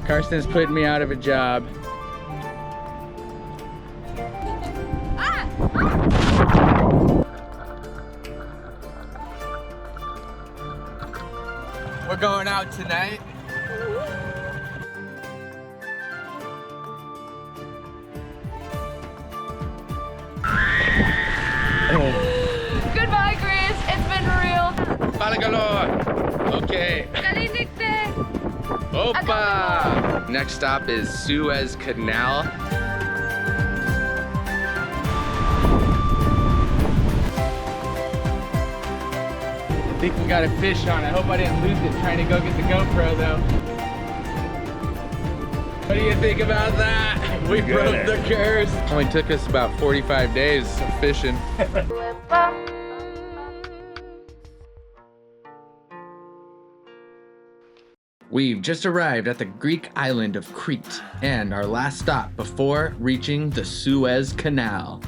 Carston's putting me out of a job. We're going out tonight. Goodbye, Chris. It's been real. Palagalo. Okay. Opa! Next stop is Suez Canal. I think we got a fish on. I hope I didn't lose it trying to go get the GoPro though. What do you think about that? We broke the curse. Only took us about 45 days of fishing. We've just arrived at the Greek island of Crete and our last stop before reaching the Suez Canal.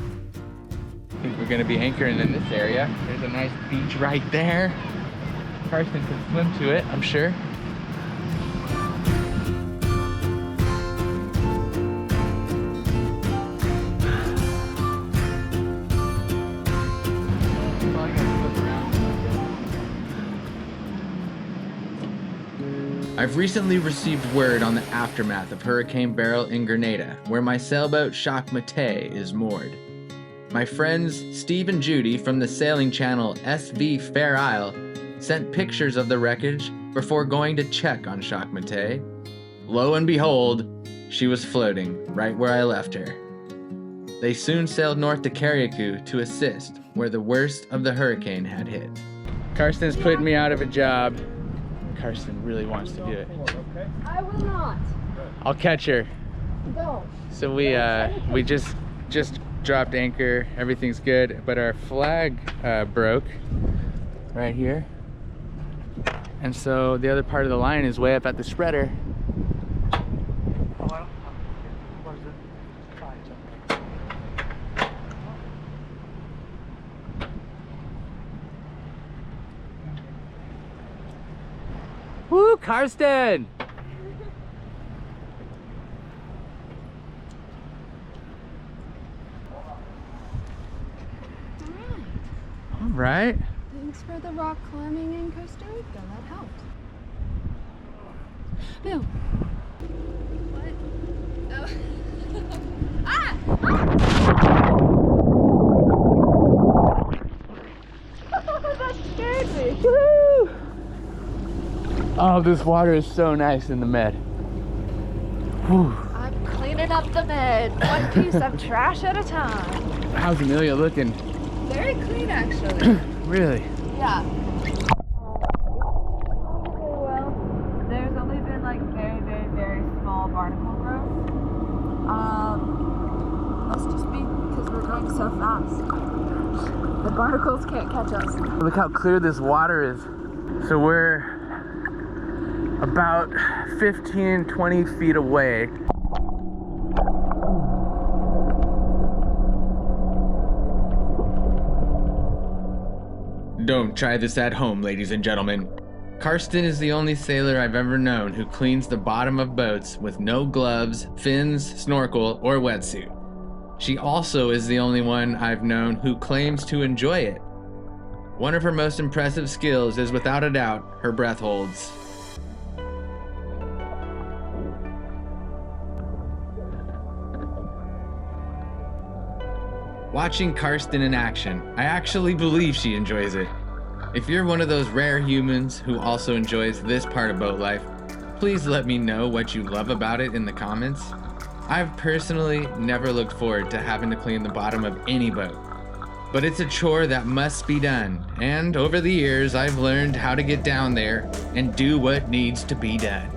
I think we're gonna be anchoring in this area. There's a nice beach right there. Carston can swim to it, I'm sure. I've recently received word on the aftermath of Hurricane Beryl in Grenada, where my sailboat Jacques Mate is moored. My friends Steve and Judy from the sailing channel SV Fair Isle sent pictures of the wreckage before going to check on Jacques Mate. Lo and behold, she was floating right where I left her. They soon sailed north to Carriacou to assist where the worst of the hurricane had hit. Carston's putting me out of a job. Carston really wants to do it. I will not. I'll catch her. Don't. So we just dropped anchor. Everything's good, but our flag broke right here, and so the other part of the line is way up at the spreader. Woo, Carston! All right. Thanks for the rock climbing in Costa Rica. That helped. Bill. What? Oh. Ah! That scared me. Woo! Oh, this water is so nice in the med. Whew. I'm cleaning up the bed, one piece of trash at a time. How's Amelia looking? Very clean, actually. Really? Yeah. Well, there's only been like very, very, very small barnacle growth. Must just be because we're going so fast. The barnacles can't catch us. Look how clear this water is. So we're about 15-20 feet away. Don't try this at home, ladies and gentlemen. Carston is the only sailor I've ever known who cleans the bottom of boats with no gloves, fins, snorkel, or wetsuit. She also is the only one I've known who claims to enjoy it. One of her most impressive skills is, without a doubt, her breath holds. Watching Carston in action, I actually believe she enjoys it. If you're one of those rare humans who also enjoys this part of boat life, please let me know what you love about it in the comments. I've personally never looked forward to having to clean the bottom of any boat, but it's a chore that must be done, and over the years I've learned how to get down there and do what needs to be done.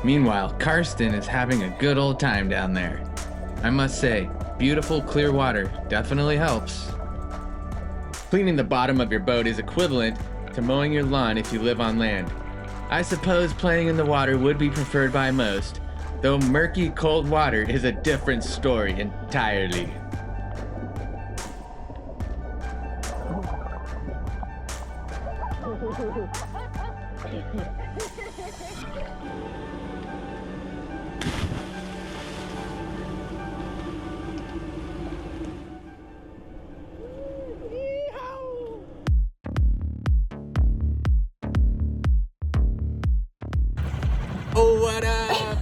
Meanwhile, Carston is having a good old time down there. I must say, beautiful clear water definitely helps. Cleaning the bottom of your boat is equivalent to mowing your lawn if you live on land. I suppose playing in the water would be preferred by most, though murky cold water is a different story entirely. Oh, what up?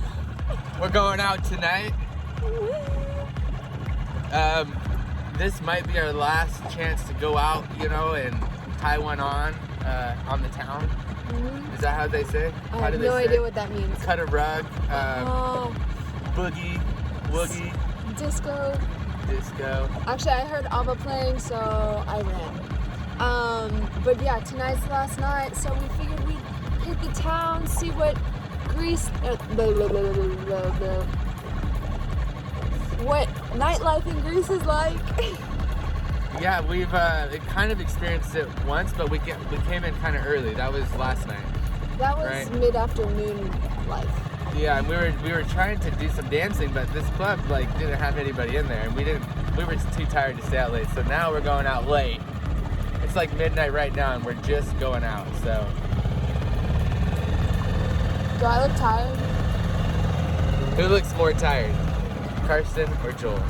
We're going out tonight. This might be our last chance to go out, you know, and tie one on the town. Is that how they say? I have no idea what that means. Cut a rug, boogie, woogie. Disco. Actually, I heard ABBA playing, so I ran. But yeah, tonight's the last night, so we figured we'd hit the town, see what Greece, what nightlife in Greece is like. Yeah, we've kind of experienced it once, but we came in kind of early. That was last night. That was right? Mid-afternoon life. Yeah, and we were trying to do some dancing, but this club like didn't have anybody in there, and we were too tired to stay out late. So now we're going out late. It's like midnight right now, and we're just going out. So. Do I look tired? Who looks more tired, Carston or Joel?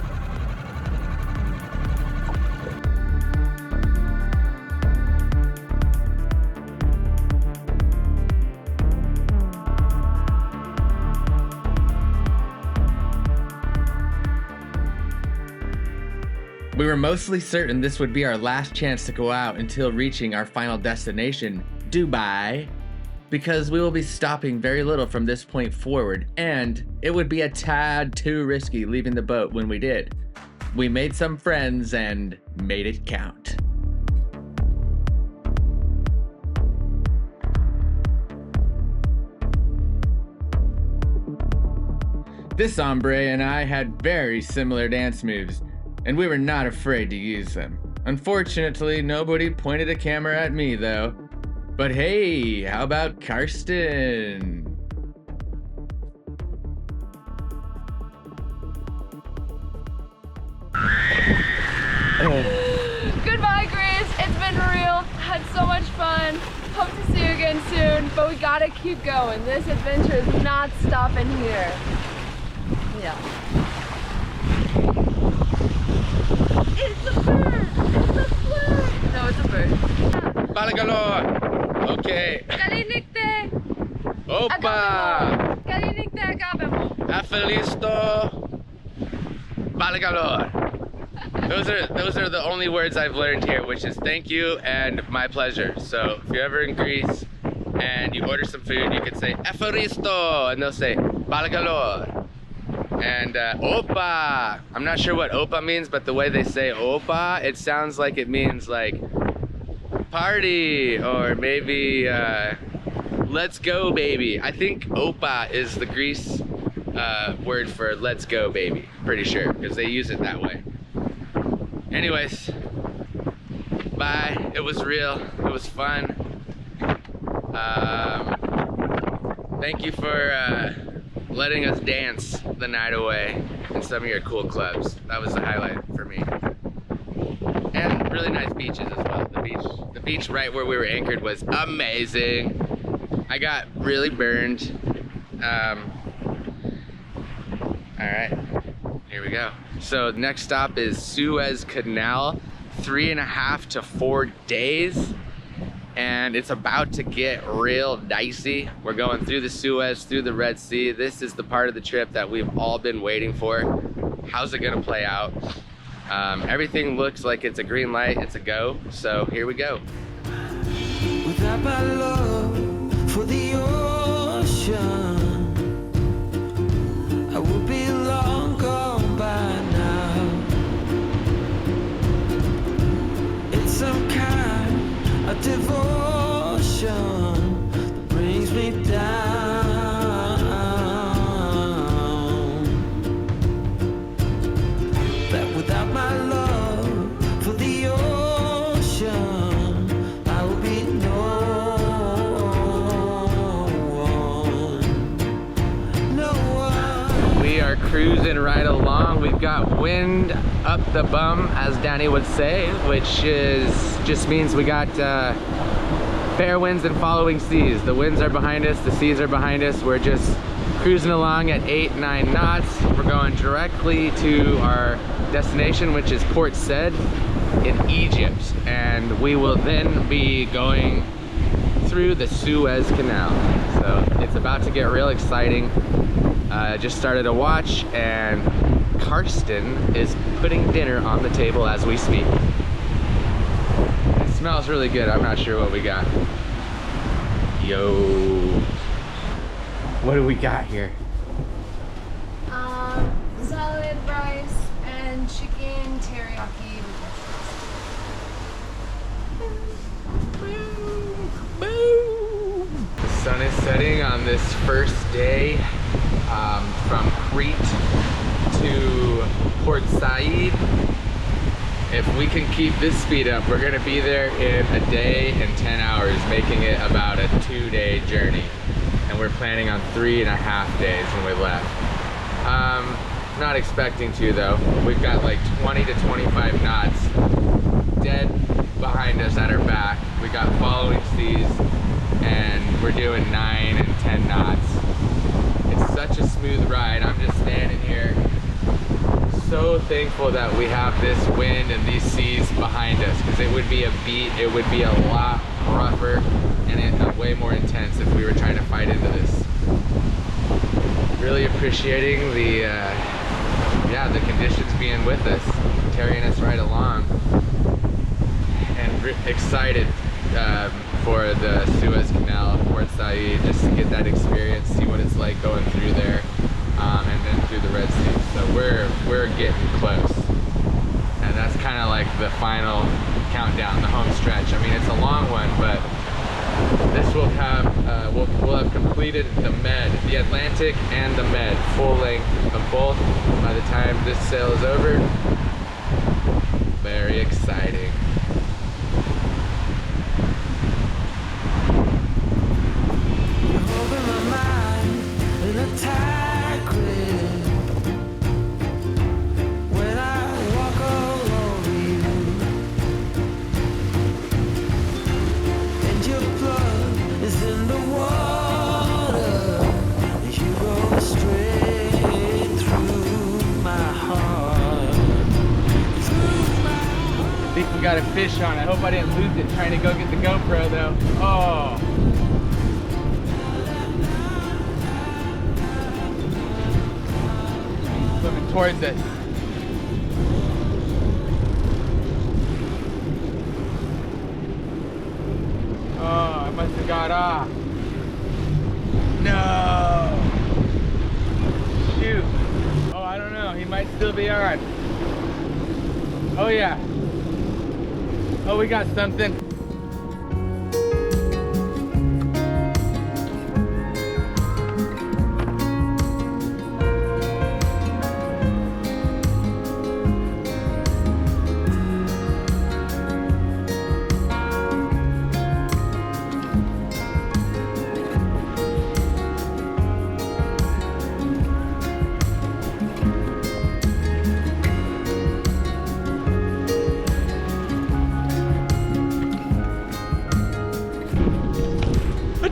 We were mostly certain this would be our last chance to go out until reaching our final destination, Dubai, because we will be stopping very little from this point forward, and it would be a tad too risky leaving the boat when we did. We made some friends and made it count. This hombre and I had very similar dance moves, and we were not afraid to use them. Unfortunately, nobody pointed a camera at me though. But hey, how about Carston? Goodbye, Greece. It's been real. Had so much fun. Hope to see you again soon, but we gotta keep going. This adventure is not stopping here. Yeah. It's a bird! It's a bird! No, it's a bird. Balagalor! Okay. Kalinikte! Opa! Kalinikte agabemo! Afelisto! Balagalor! Those are the only words I've learned here, which is thank you and my pleasure. So if you're ever in Greece and you order some food, you can say Efaristo, and they'll say Balagalor. And Opa! I'm not sure what Opa means, but the way they say Opa, it sounds like it means like party, or maybe let's go baby. I think Opa is the Greece word for let's go baby, pretty sure, because they use it that way. Anyways, bye. It was real. It was fun. Thank you for letting us dance the night away in some of your cool clubs. That was the highlight for me. And really nice beaches as well. The beach right where we were anchored was amazing. I got really burned. All right, here we go. So next stop is Suez Canal, 3.5 to 4 days. And it's about to get real dicey. We're going through the Suez, through the Red Sea. This is the part of the trip that we've all been waiting for. How's it gonna play out? Everything looks like it's a green light, it's a go. So here we go. Without my love for the ocean, I would be long gone by now. It's some kind of devotion that brings me down. That without my love for the ocean, I will be no one. We are cruising right along. We've got wind up the bum, as Danny would say, which is just means we got Fair winds and following seas. The winds are behind us, the seas are behind us. We're just cruising along at 8-9 knots. We're going directly to our destination, which is Port Said in Egypt. And we will then be going through the Suez Canal. So it's about to get real exciting. Just started a watch, and Carston is putting dinner on the table as we speak. It smells really good. I'm not sure what we got. Yo. What do we got here? Salad, rice, and chicken teriyaki with vegetables. Boom! The sun is setting on this first day from Crete to Port Said. If we can keep this speed up, we're gonna be there in a day and 10 hours, making it about a 2-day journey. And we're planning on 3.5 days when we left. Not expecting to though. We've got like 20 to 25 knots dead behind us at our back. We got following seas, and we're doing 9 and 10 knots. It's such a smooth ride. I'm just standing here so thankful that we have this wind and these seas behind us, because it would be a lot rougher and way more intense if we were trying to fight into this. Really appreciating the conditions being with us, carrying us right along, and excited for the Suez Canal, Port Said, just to get that experience, see what it's like going through there, and then through the Red Sea. So we're getting close, and that's kind of like the final countdown, the home stretch. I mean, it's a long one, but this will have we'll have completed the Med, the Atlantic and the Med, full length of both by the time this sail is over. Very exciting. You're holding my mind in a tight grip. When I walk all over you, and your blood is in the water, you go straight through my heart. I think we got a fish on. I hope I didn't lose it trying to go get the GoPro though. Oh. Swimming towards us. Oh, I must have got off. No. Shoot. Oh, I don't know. He might still be on. Oh yeah. Oh, we got something.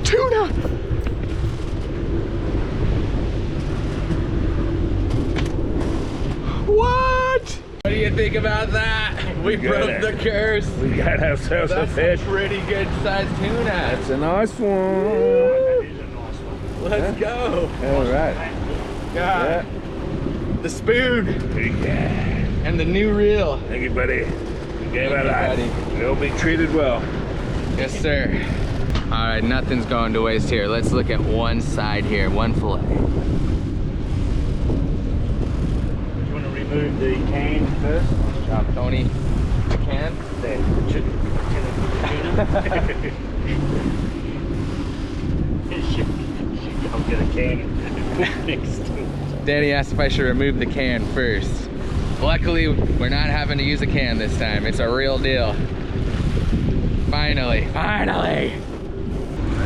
Tuna! What? What do you think about that? We broke the curse. We got ourselves a fish. That's a pretty good sized tuna. That's a nice one. Let's go. All right. God. The spoon Yeah. and the new reel. Thank you, buddy. You gave our Thank you, life. You'll be treated well. Yes, sir. All right, nothing's going to waste here. Let's look at one side here, one fillet. You want to remove the can first? Tony, the can? I'll get a can next. Danny asked if I should remove the can first. Luckily, we're not having to use a can this time. It's a real deal. Finally, finally!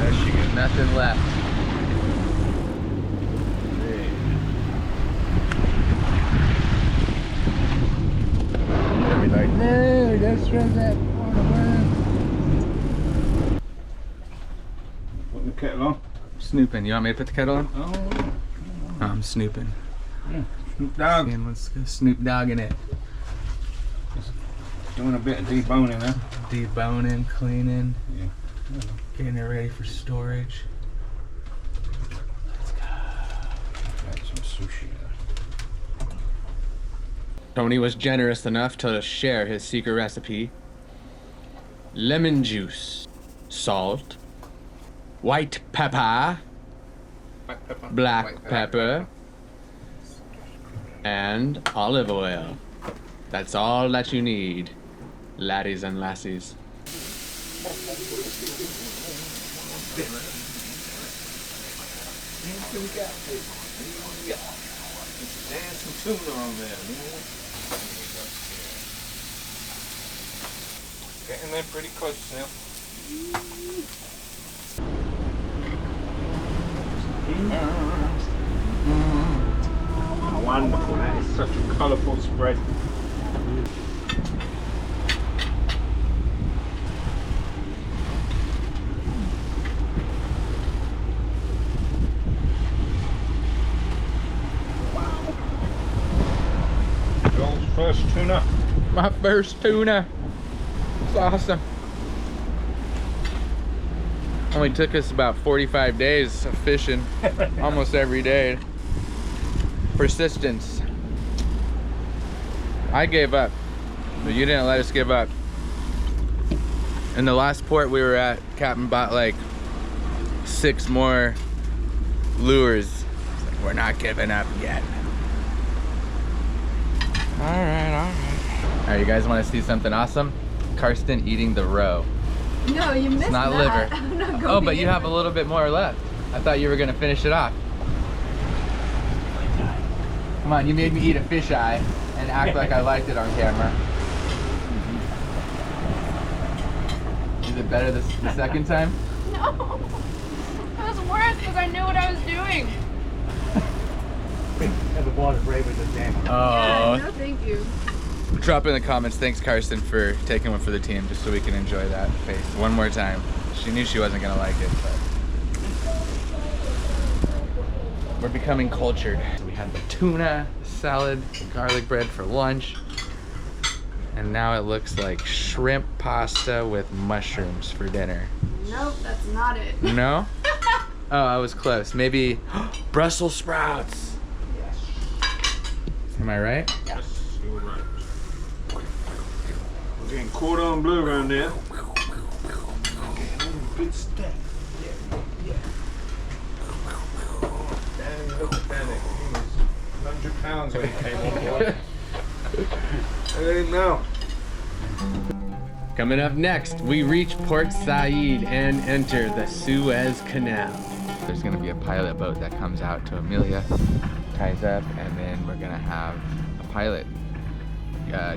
There's nothing left. Be like, no, that's from that corner. kettle on. Snooping. You want me to put the kettle on? Oh, I'm snooping. yeah. Snoop Dogg. And let's go Snoop Dogg in it. Doing a bit of deboning now. Deboning, cleaning, Yeah. getting it ready for storage. Got some sushi there. Tony was generous enough to share his secret recipe. Lemon juice, salt, white pepper, black pepper, and olive oil. That's all that you need, laddies and lassies. There's some tuna on there, man. Getting there pretty close now. Oh, wonderful, that is such a colourful spread. Joel's first tuna. My first tuna. It's awesome. Only took us about 45 days of fishing, almost every day. Persistence. I gave up, but you didn't let us give up. In the last port we were at, Captain bought like 6 more lures. It's like, we're not giving up yet. All right. All right, you guys want to see something awesome? Carston eating the roe. No, you missed It's not that. liver. I'm not going Oh, but you in. have a little bit more left. I thought you were gonna finish it off. Come on, you made me eat a fisheye and act like I liked it on camera. Is it better the second time? No. It was worse because I knew what I was doing. And the water brave with the dam. Oh. Yeah, no thank you. Drop in the comments. Thanks, Carston, for taking one for the team, just so we can enjoy that face one more time. She knew she wasn't gonna like it, but we're becoming cultured. So we had the tuna, the salad, the garlic bread for lunch, and now it looks like shrimp pasta with mushrooms for dinner. Nope, that's not it. No? Oh, I was close. Maybe Brussels sprouts. Yes. Am I right? Yes, you're right. We're getting cordon bleu around there. Good stuff. Yeah. Dan, look at Danny. He was 100 pounds when he came on board. Look at him now. Coming up next, we reach Port Said and enter the Suez Canal. There's gonna be a pilot boat that comes out to Amelia, ties up, and then we're gonna have a pilot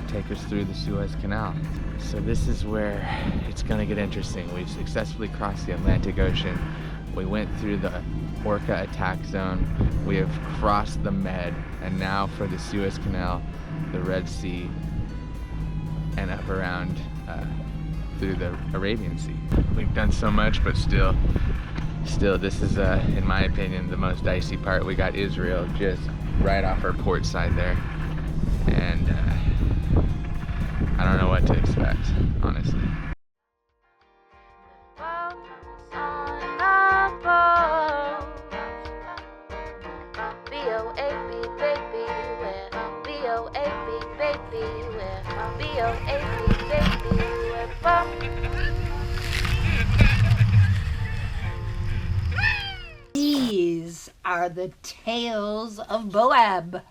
take us through the Suez Canal. So this is where it's gonna get interesting. We've successfully crossed the Atlantic Ocean. We went through the Orca attack zone. We have crossed the Med, and now for the Suez Canal, the Red Sea, and up around through the Arabian Sea. We've done so much, but still this is, in my opinion, the most dicey part. We got Israel just right off our port side there, and I don't know what to expect, honestly. These are the tales of Moab.